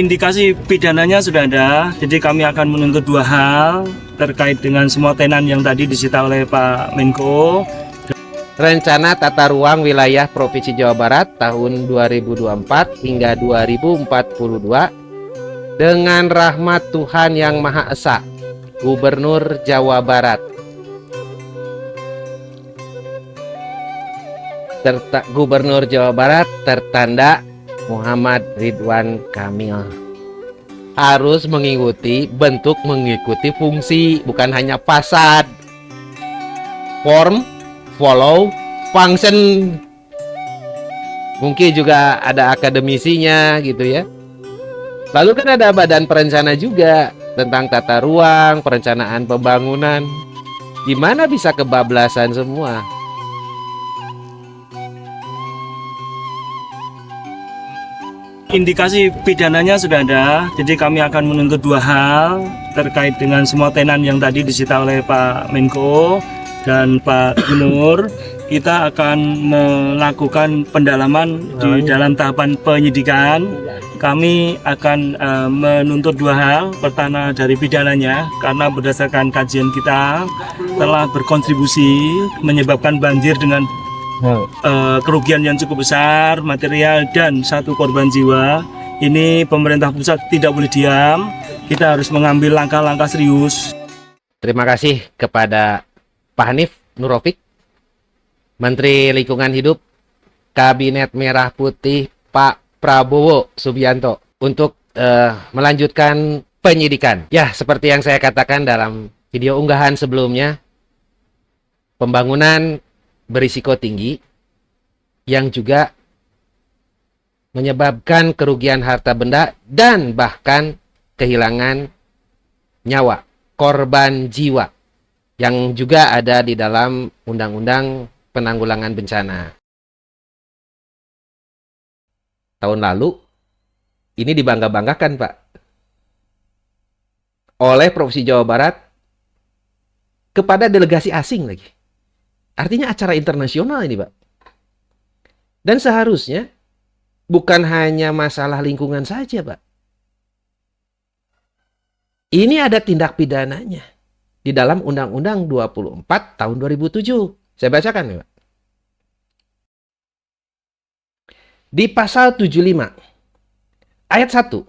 Indikasi pidananya sudah ada, jadi kami akan menuntut dua hal terkait dengan semua tenan yang tadi disita oleh Pak Menko. Rencana Tata Ruang Wilayah Provinsi Jawa Barat tahun 2024 hingga 2042 dengan rahmat Tuhan Yang Maha Esa, Gubernur Jawa Barat. Gubernur Jawa Barat tertanda Muhammad Ridwan Kamil. Harus mengikuti fungsi, bukan hanya fasad. Form, follow, function. Mungkin juga ada akademisinya gitu ya. Lalu kan ada badan perencana juga tentang tata ruang, perencanaan pembangunan. Gimana bisa kebablasan semua? Indikasi pidananya sudah ada, jadi kami akan menuntut dua hal terkait dengan semua tenan yang tadi disita oleh Pak Menko dan Pak Gubernur. Kita akan melakukan pendalaman di dalam tahapan penyidikan. Kami akan menuntut dua hal. Pertama dari pidananya, karena berdasarkan kajian kita telah berkontribusi menyebabkan banjir dengan kerugian yang cukup besar, material dan satu korban jiwa. Ini pemerintah pusat tidak boleh diam. Kita harus mengambil langkah-langkah serius. Terima kasih kepada Pak Hanif Nurofik, Menteri Lingkungan Hidup Kabinet Merah Putih Pak Prabowo Subianto untuk melanjutkan penyidikan. Ya, seperti yang saya katakan dalam video unggahan sebelumnya, pembangunan berisiko tinggi yang juga menyebabkan kerugian harta benda dan bahkan kehilangan nyawa, korban jiwa yang juga ada di dalam Undang-Undang Penanggulangan Bencana. Tahun lalu ini dibangga-banggakan, Pak, oleh Provinsi Jawa Barat kepada delegasi asing lagi. Artinya acara internasional ini, Pak. Dan seharusnya bukan hanya masalah lingkungan saja, Pak. Ini ada tindak pidananya di dalam Undang-Undang 24 tahun 2007. Saya bacakan ya, Pak. Di pasal 75 ayat 1.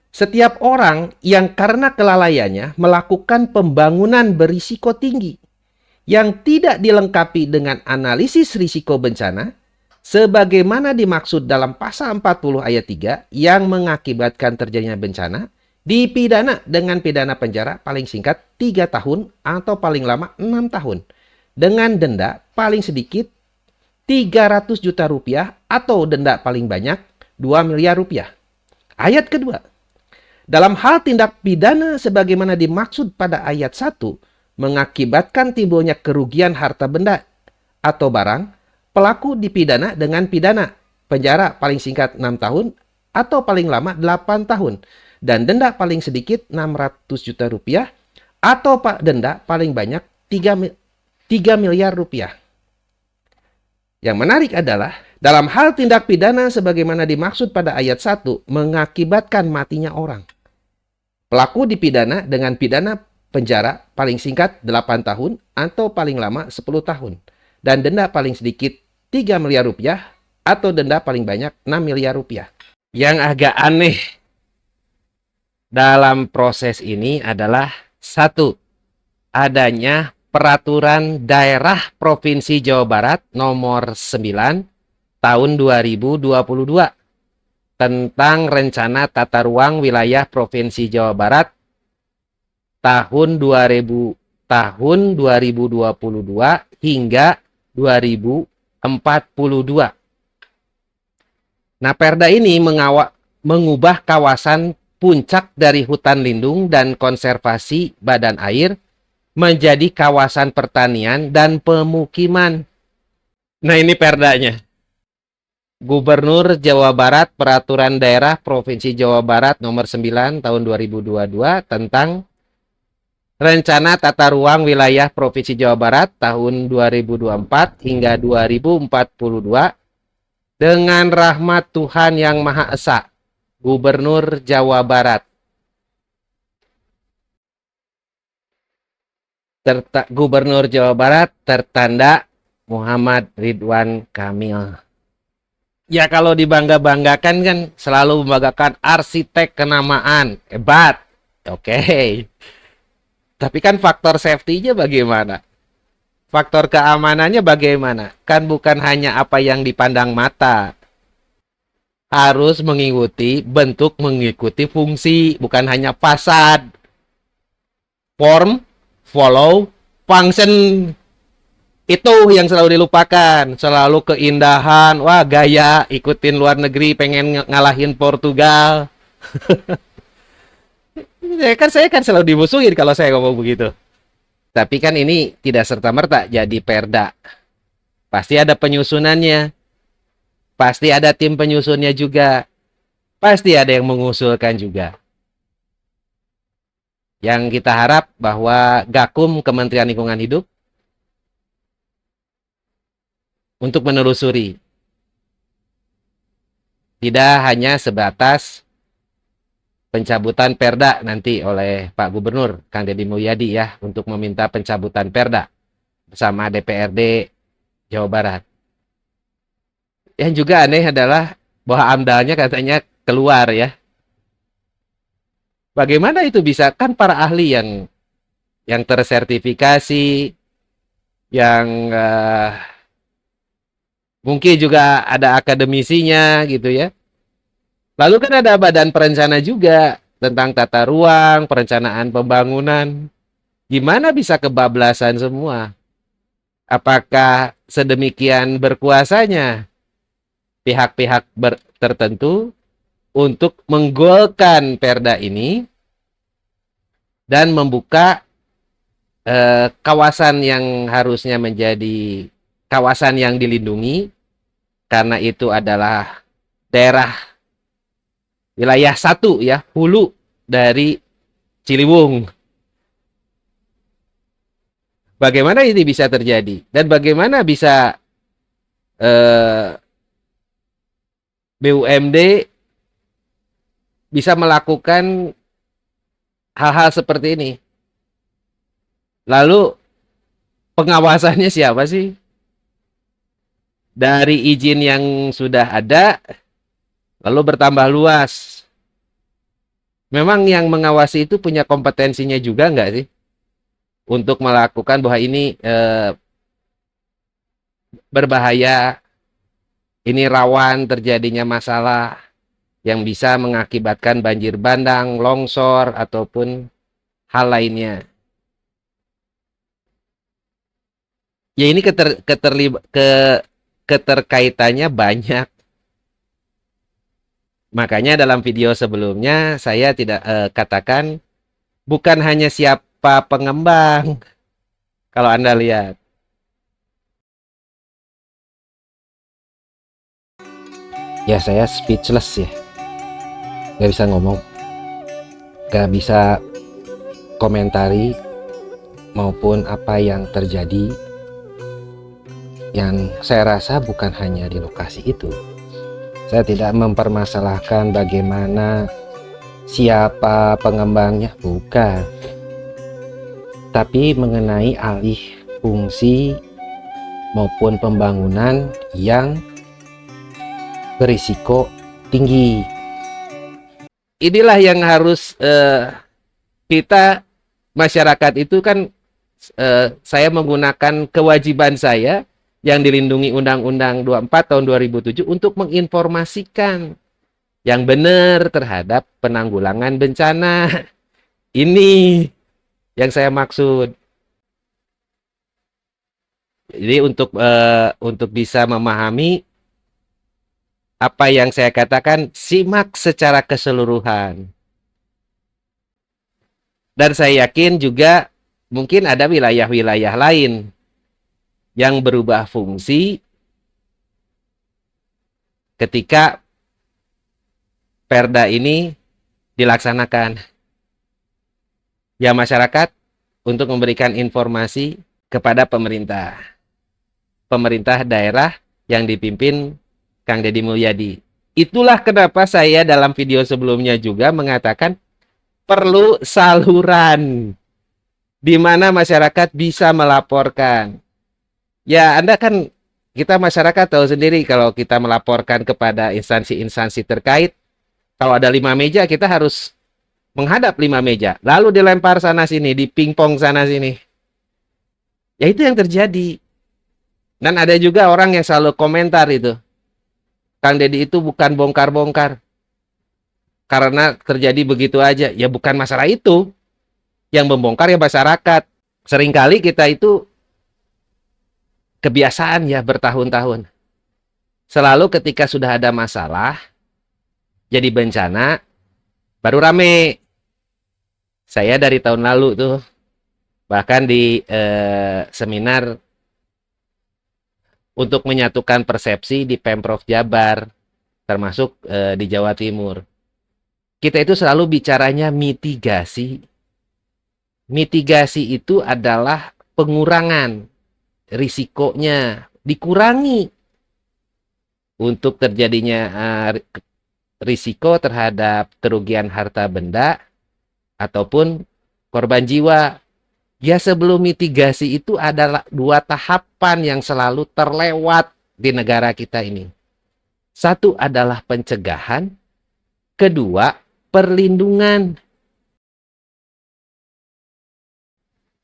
Setiap orang yang karena kelalaiannya melakukan pembangunan berisiko tinggi yang tidak dilengkapi dengan analisis risiko bencana sebagaimana dimaksud dalam pasal 40 ayat 3 yang mengakibatkan terjadinya bencana, dipidana dengan pidana penjara paling singkat 3 tahun atau paling lama 6 tahun dengan denda paling sedikit 300 juta rupiah atau denda paling banyak 2 miliar rupiah. Ayat kedua, dalam hal tindak pidana sebagaimana dimaksud pada ayat 1 mengakibatkan timbulnya kerugian harta benda atau barang, pelaku dipidana dengan pidana penjara paling singkat 6 tahun atau paling lama 8 tahun dan denda paling sedikit 600 juta rupiah atau denda paling banyak 3 miliar rupiah. Yang menarik adalah dalam hal tindak pidana sebagaimana dimaksud pada ayat 1 mengakibatkan matinya orang, pelaku dipidana dengan pidana penjara paling singkat 8 tahun atau paling lama 10 tahun dan denda paling sedikit 3 miliar rupiah atau denda paling banyak 6 miliar rupiah. Yang agak aneh dalam proses ini adalah satu, adanya peraturan daerah Provinsi Jawa Barat nomor 9 tahun 2022 tentang rencana tata ruang wilayah Provinsi Jawa Barat tahun 2022 hingga 2042. Nah, Perda ini mengubah kawasan puncak dari hutan lindung dan konservasi badan air menjadi kawasan pertanian dan pemukiman. Nah, ini perdanya. Gubernur Jawa Barat Peraturan Daerah Provinsi Jawa Barat nomor 9 tahun 2022 tentang Rencana Tata Ruang Wilayah Provinsi Jawa Barat tahun 2024 hingga 2042 dengan rahmat Tuhan Yang Maha Esa, Gubernur Jawa Barat. Gubernur Jawa Barat tertanda Muhammad Ridwan Kamil. Ya kalau dibangga-banggakan kan selalu membanggakan arsitek kenamaan. Hebat. Oke. Tapi kan faktor safety-nya bagaimana? Faktor keamanannya bagaimana? Kan bukan hanya apa yang dipandang mata. Harus mengikuti bentuk, mengikuti fungsi, bukan hanya fasad. Form, follow, function. Itu yang selalu dilupakan. Selalu keindahan, wah gaya, ikutin luar negeri, pengen ngalahin Portugal. Saya kan selalu dimusuhin kalau saya ngomong begitu. Tapi kan ini tidak serta-merta jadi perda. Pasti ada penyusunannya. Pasti ada tim penyusunnya juga. Pasti ada yang mengusulkan juga. Yang kita harap bahwa Gakum, Kementerian Lingkungan Hidup, untuk menelusuri. Tidak hanya sebatas pencabutan perda nanti oleh Pak Gubernur Kang Deddy Mulyadi ya, untuk meminta pencabutan perda bersama DPRD Jawa Barat. Yang juga aneh adalah bahwa AMDAL-nya katanya keluar ya. Bagaimana itu bisa? Kan para ahli yang tersertifikasi, yang mungkin juga ada akademisinya gitu ya. Lalu kan ada badan perencana juga tentang tata ruang, perencanaan pembangunan. Gimana bisa kebablasan semua? Apakah sedemikian berkuasanya pihak-pihak tertentu untuk menggolkan perda ini dan membuka kawasan yang harusnya menjadi kawasan yang dilindungi karena itu adalah daerah wilayah 1 ya, hulu dari Ciliwung. Bagaimana ini bisa terjadi? Dan bagaimana bisa BUMD bisa melakukan hal-hal seperti ini? Lalu pengawasannya siapa sih? Dari izin yang sudah ada, lalu bertambah luas. Memang yang mengawasi itu punya kompetensinya juga nggak sih? Untuk melakukan bahwa ini berbahaya, ini rawan terjadinya masalah yang bisa mengakibatkan banjir bandang, longsor, ataupun hal lainnya. Ya ini keterkaitannya banyak. Makanya dalam video sebelumnya saya tidak katakan bukan hanya siapa pengembang. Kalau Anda lihat. Ya saya speechless ya. Gak bisa ngomong. Gak bisa komentari maupun apa yang terjadi. Yang saya rasa bukan hanya di lokasi itu. Saya tidak mempermasalahkan bagaimana siapa pengembangnya, bukan. Tapi mengenai alih fungsi maupun pembangunan yang berisiko tinggi. Inilah yang harus kita masyarakat itu kan saya menggunakan kewajiban saya yang dilindungi Undang-Undang 24 tahun 2007 untuk menginformasikan yang benar terhadap penanggulangan bencana. Ini yang saya maksud. Jadi untuk bisa memahami apa yang saya katakan, simak secara keseluruhan. Dan saya yakin juga mungkin ada wilayah-wilayah lain yang berubah fungsi ketika perda ini dilaksanakan. Ya masyarakat untuk memberikan informasi kepada pemerintah daerah yang dipimpin Kang Deddy Mulyadi. Itulah kenapa saya dalam video sebelumnya juga mengatakan perlu saluran di mana masyarakat bisa melaporkan. Ya, Anda kan, kita masyarakat tahu sendiri kalau kita melaporkan kepada instansi-instansi terkait, kalau ada 5 meja, kita harus menghadap 5 meja. Lalu dilempar sana-sini, dipingpong sana-sini. Ya itu yang terjadi. Dan ada juga orang yang selalu komentar itu. Kang Deddy itu bukan bongkar-bongkar. Karena terjadi begitu aja. Ya bukan masalah itu. Yang membongkar ya masyarakat. Seringkali kita itu kebiasaan ya bertahun-tahun. Selalu ketika sudah ada masalah, jadi bencana, baru rame. Saya dari tahun lalu tuh, bahkan di seminar untuk menyatukan persepsi di Pemprov Jabar, termasuk di Jawa Timur. Kita itu selalu bicaranya mitigasi. Mitigasi itu adalah pengurangan risikonya, dikurangi untuk terjadinya risiko terhadap kerugian harta benda ataupun korban jiwa. Ya sebelum mitigasi itu adalah 2 tahapan yang selalu terlewat di negara kita ini. Satu adalah pencegahan, kedua perlindungan.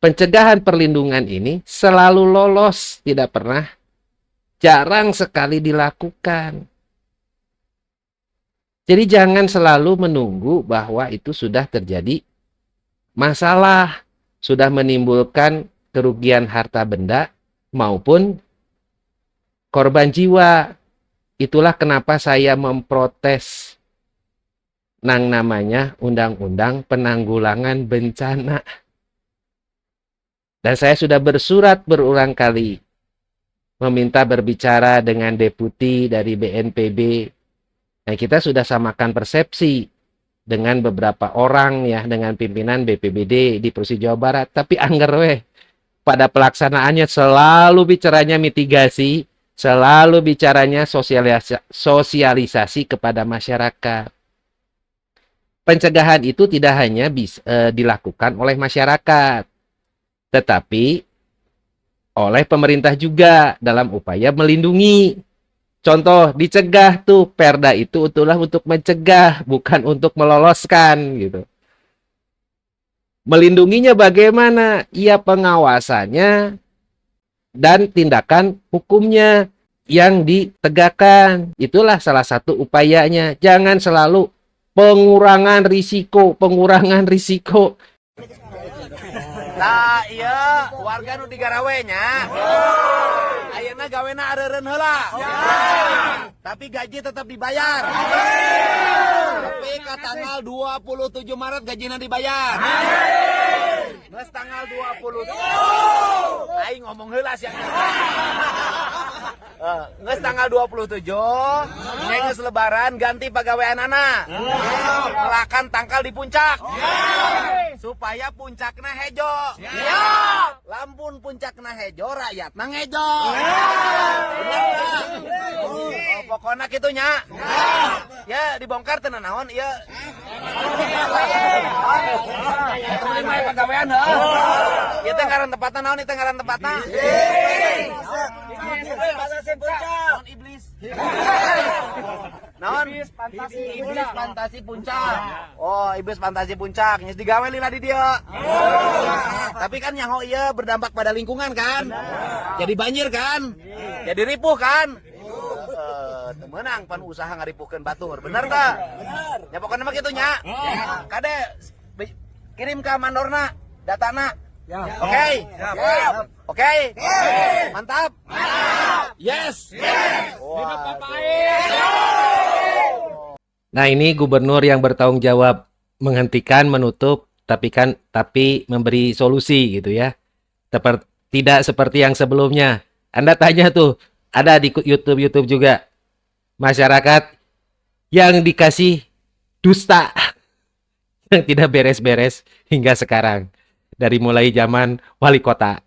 Pencegahan perlindungan ini selalu lolos, tidak pernah, jarang sekali dilakukan. Jadi jangan selalu menunggu bahwa itu sudah terjadi masalah, sudah menimbulkan kerugian harta benda maupun korban jiwa. Itulah kenapa saya memprotes namanya Undang-Undang Penanggulangan Bencana. Dan saya sudah bersurat berulang kali meminta berbicara dengan deputi dari BNPB. Nah, kita sudah samakan persepsi dengan beberapa orang ya, dengan pimpinan BPBD di Provinsi Jawa Barat. Tapi angger weh, pada pelaksanaannya selalu bicaranya mitigasi, selalu bicaranya sosialisasi kepada masyarakat. Pencegahan itu tidak hanya dilakukan oleh masyarakat, tetapi oleh pemerintah juga dalam upaya melindungi. Contoh, dicegah tuh, perda itu itulah untuk mencegah, bukan untuk meloloskan gitu. Melindunginya bagaimana? Ya pengawasannya dan tindakan hukumnya yang ditegakkan. Itulah salah satu upayanya. Jangan selalu pengurangan risiko, pengurangan risiko. Nah iya warga nu digarawe nya ayeuna gawena areureun heula tapi gaji tetap dibayar tapi ka tanggal 27 Maret gajina dibayar geus tanggal 20 aing ngomong heula sia geus tanggal 27 geus lebaran ganti pagaweanana melakan tangkal di puncak supaya puncakna hejo. Siap. Lampun puncakna hejo, rakyatna ngejo. Pokoknya gitu nya. Ya dibongkar tenan naon ieu. Temen mah pagawean heuh. Ieu teh ngaran tempatna naon ieu teh ngaran tempatna? Naon iblis. Naon? Iblis fantasi puncak. Oh, iblis fantasi puncak. Nyes digawe lila di dia. Tapi kan nyaho ieu berdampak pada lingkungan kan? Jadi banjir kan? Jadi ripuh kan? Menang pan usaha ngaripuhkeun batur. Bener tah? Ya pokona mah kitu nya. Kade kirim ka mandorna datana. Oke. Oke. Mantap. Yes. Nah, ini gubernur yang bertanggung jawab menghentikan, menutup, tapi memberi solusi gitu ya. Tidak seperti yang sebelumnya. Anda tanya tuh, ada di YouTube juga. Masyarakat yang dikasih dusta yang tidak beres-beres hingga sekarang. Dari mulai zaman wali kota.